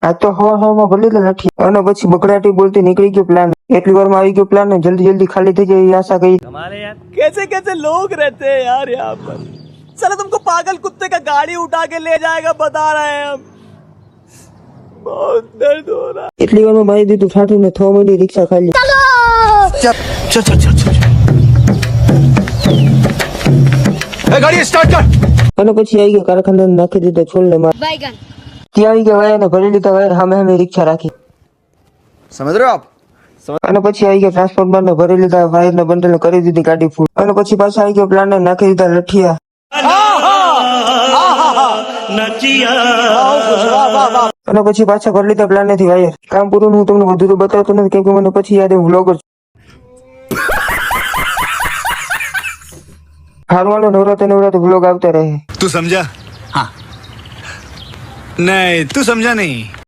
આ તો હવામાં ભલે તો નથી અને પછી બકડાટી બોલતી નીકળી ગયો પ્લાન એટલી વારમાં આવી ગયો પ્લાન ને જલ્દી જલ્દી ખાલી થઈ જાય એ આશા ગઈ कैसे कैसे लोग रहते हैं यार यहाँ पर साला तुमको पागल कुत्ते का गाड़ी उठा के ले जाएगा बता रहे हैं हम बहुत दर्द हो रहा એટલી વારમાં મારી દીધું ઠાઠું ને થવા માંડી રિક્ષા ખાલી गाड़ी स्टार्ट कर અને પછી આવી ગયા કારખાના નાખી દીધો છોલ ને માર बैगन ત્યાં આવી ગયા વાયર ને ભરી લીધા વાયર સામે સામે રિક્ષા રાખી समझ रहे हो आप અને પછી આવી ગયા ટ્રાન્સફોર્મર ને ભરી લીધા વાયર ને બંડલ ને કરી દીધી ગાડી ફૂલ અને પછી પાછા આવી ગયો પ્લાન ને નાખી દીધા લઠિયા અને પછી પાછા ભરી લીધા પ્લાન થી વાયર કામ પૂરું હું તમને વધુ તો બતાવતો નથી કેમ કે મને પછી યાદ વ્લોગર હારવાનો નવરાત્રી વ્લોગ આવતા રહે तू समझा? हाँ नहीं तू समझा नहीं